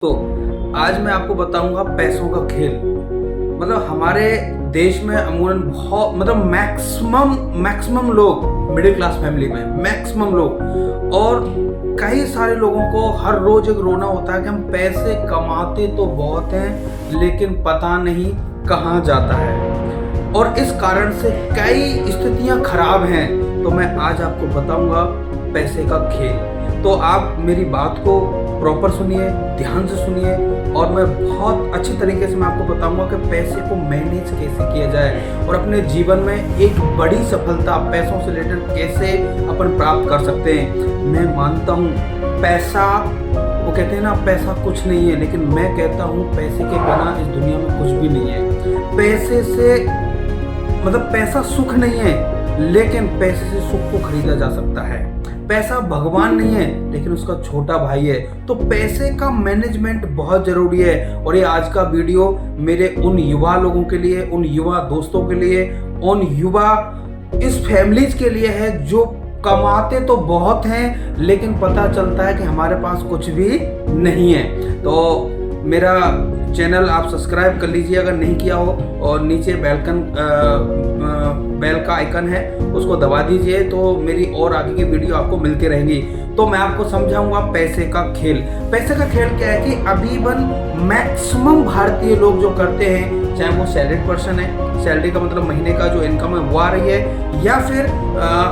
तो आज मैं आपको बताऊंगा पैसों का खेल। मतलब हमारे देश में अमूमन बहुत मैक्सिमम लोग मिडिल क्लास फैमिली में मैक्सिमम लोग, और कई सारे लोगों को हर रोज एक रोना होता है कि हम पैसे कमाते तो बहुत हैं लेकिन पता नहीं कहाँ जाता है, और इस कारण से कई स्थितियां खराब हैं। तो मैं आज आपको बताऊंगा पैसे का खेल। तो आप मेरी बात को प्रॉपर सुनिए, ध्यान से सुनिए, और मैं बहुत अच्छी तरीके से मैं आपको बताऊंगा कि पैसे को मैनेज कैसे किया जाए और अपने जीवन में एक बड़ी सफलता पैसों से रिलेटेड कैसे अपन प्राप्त कर सकते हैं। मैं मानता हूँ पैसा, वो कहते हैं ना पैसा कुछ नहीं है, लेकिन मैं कहता हूँ पैसे के बिना इस दुनिया में कुछ भी नहीं है। पैसे से पैसा सुख नहीं है, लेकिन पैसे से सुख को खरीदा जा सकता है। पैसा भगवान नहीं है, लेकिन उसका छोटा भाई है। तो पैसे का मैनेजमेंट बहुत जरूरी है। और ये आज का वीडियो मेरे उन युवा लोगों के लिए, उन युवा दोस्तों के लिए, उन युवा इस फैमिलीज के लिए है जो कमाते तो बहुत हैं लेकिन पता चलता है कि हमारे पास कुछ भी नहीं है। तो मेरा चैनल आप सब्सक्राइब कर लीजिए अगर नहीं किया हो, और नीचे बेल का आइकन है उसको दबा दीजिए, तो मेरी और आगे की वीडियो आपको मिलती रहेंगी। तो मैं आपको समझाऊंगा पैसे का खेल। पैसे का खेल क्या है कि अभीवन मैक्सिमम भारतीय लोग जो करते हैं, चाहे वो सैलरीड पर्सन है, सैलरी का मतलब महीने का जो इनकम है वो आ रही है, या फिर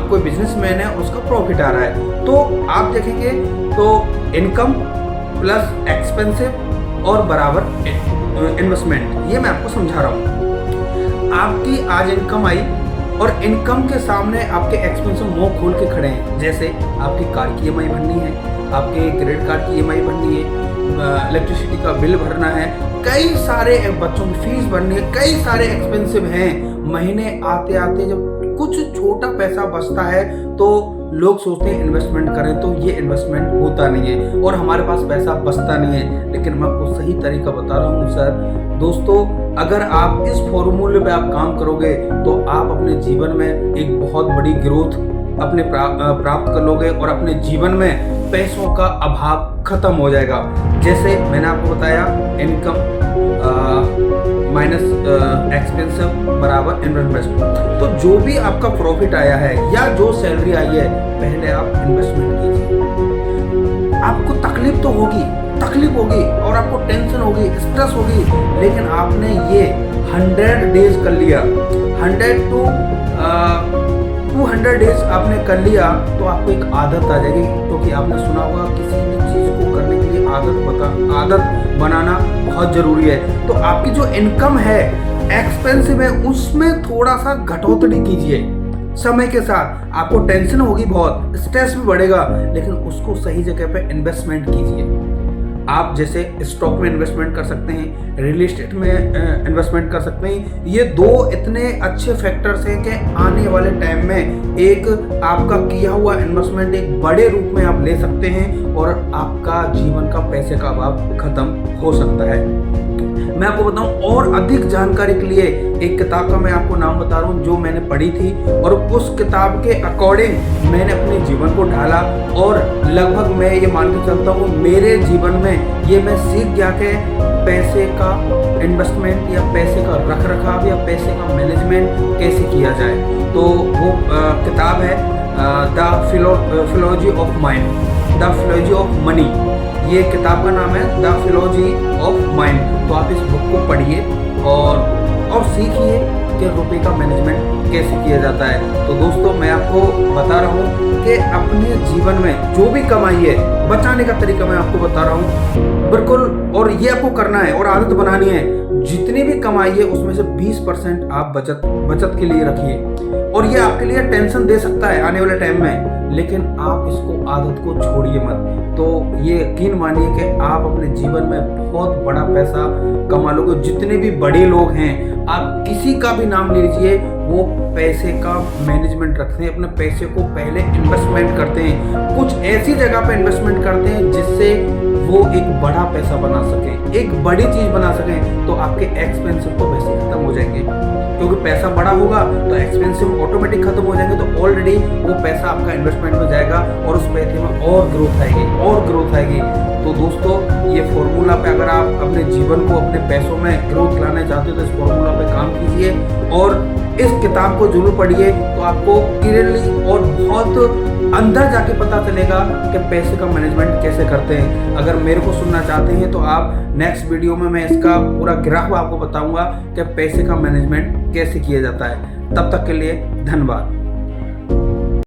कोई बिजनेसमैन है उसका प्रॉफिट आ रहा है। तो आप देखेंगे तो इनकम प्लस एक्सपेंसिव और बराबर इन्वेस्टमेंट, ये मैं आपको समझा रहा हूँ। आपकी आज इनकम आई और इनकम के सामने आपके एक्सपेंसिव मुंह खोल के खड़े हैं। जैसे आपकी कार की ईएमआई भरनी है, आपके क्रेडिट कार्ड की ईएमआई भरनी है, इलेक्ट्रिसिटी का बिल भरना है, कई सारे बच्चों की फीस भरनी है, कई सारे एक्सपेंसिव हैं। महीने आते आते जब कुछ छोटा पैसा बचता है तो लोग सोचते हैं इन्वेस्टमेंट करें, तो ये इन्वेस्टमेंट होता नहीं है और हमारे पास पैसा बचता नहीं है। लेकिन मैं आपको सही तरीका बता रहा हूँ सर। दोस्तों, अगर आप इस फॉर्मूले पे आप काम करोगे तो आप अपने जीवन में एक बहुत बड़ी ग्रोथ अपने प्राप्त कर लोगे और अपने जीवन में पैसों का अभाव खत्म हो जाएगा। जैसे मैंने आपको बताया, इनकम माइनस एक्सपेंसिव बराबर इन्वेस्टमेंट। तो जो भी आपका प्रॉफिट आया है या जो सैलरी आई है, पहले आप इन्वेस्टमेंट कीजिए। आपको तकलीफ तो होगी और आपको टेंशन होगी, स्ट्रेस होगी, लेकिन आपने ये 100 डेज कर लिया, 100 to 200 डेज आपने कर लिया, तो आपको एक आदत आ जाएगी। क्योंकि आपने सुना होगा किसी भी चीज को करने के लिए आदत बनाना बहुत जरूरी है। तो आपकी जो इनकम है, एक्सपेंसिव है, उसमें थोड़ा सा घटोतरी कीजिए। समय के साथ आपको टेंशन होगी, बहुत स्ट्रेस भी बढ़ेगा, लेकिन उसको सही जगह पे इन्वेस्टमेंट कीजिए। आप जैसे स्टॉक में इन्वेस्टमेंट कर सकते हैं, रियल एस्टेट में इन्वेस्टमेंट कर सकते हैं। ये दो इतने अच्छे फैक्टर्स हैं कि आने वाले टाइम में एक आपका किया हुआ इन्वेस्टमेंट एक बड़े रूप में आप ले सकते हैं और आपका जीवन का पैसे का अभाव खत्म हो सकता है। मैं आपको बताऊं, और अधिक जानकारी के लिए एक किताब का मैं आपको नाम बता रहा हूं जो मैंने पढ़ी थी, और उस किताब के अकॉर्डिंग मैंने अपने जीवन को ढाला, और लगभग मैं ये मान के चलता हूँ मेरे जीवन में ये मैं सीख गया कि पैसे का इन्वेस्टमेंट या पैसे का रख रखाव या पैसे का मैनेजमेंट कैसे किया जाए। तो वो किताब है the philosophy of mind, the philosophy of money. ये किताब का नाम है द फिलॉसफी ऑफ माइंड। तो आप इस बुक को पढ़िए और सीखिए कि रुपए का मैनेजमेंट कैसे किया जाता है। तो दोस्तों, मैं आपको बता रहा हूँ कि अपने जीवन में जो भी कमाई है, बचाने का तरीका मैं आपको बता रहा हूँ बिल्कुल, और ये आपको करना है और आदत बनानी है। जितनी भी कमाई है उसमें से 20% आप बचत के लिए रखिए, और ये आपके लिए टेंशन दे सकता है आने वाले टाइम में, लेकिन आप इसको आदत को छोड़िए मत। तो ये यकीन मानिए कि आप अपने जीवन में बहुत बड़ा पैसा कमा लोगे। जितने भी बड़े लोग हैं, आप किसी का भी नाम ले लीजिए, वो पैसे का मैनेजमेंट रखते हैं, अपने पैसे को पहले इन्वेस्टमेंट करते हैं, कुछ ऐसी जगह पे इन्वेस्टमेंट करते हैं जिससे वो एक बड़ा पैसा बना सकें, एक बड़ी चीज़ बना सकें, तो आपके एक्सपेंसिव तो वैसे खत्म हो जाएंगे, क्योंकि पैसा बड़ा होगा तो एक्सपेंसिव ऑटोमेटिक खत्म हो जाएंगे। तो ऑलरेडी वो पैसा आपका इन्वेस्टमेंट में जाएगा और उस पैसे में और ग्रोथ आएगी, और ग्रोथ आएगी। तो दोस्तों, ये फॉर्मूला पे अगर आप अपने जीवन को, अपने पैसों में ग्रोथ लाना चाहते हो तो इस फॉर्मूला पे काम कीजिए और इस किताब को जरूर पढ़िए। तो आपको क्लियरली और बहुत अंदर जाके पता चलेगा कि पैसे का मैनेजमेंट कैसे करते हैं। अगर मेरे को सुनना चाहते हैं तो आप नेक्स्ट वीडियो में मैं इसका पूरा ग्राफ आपको बताऊंगा कि पैसे का मैनेजमेंट कैसे किया जाता है। तब तक के लिए धन्यवाद।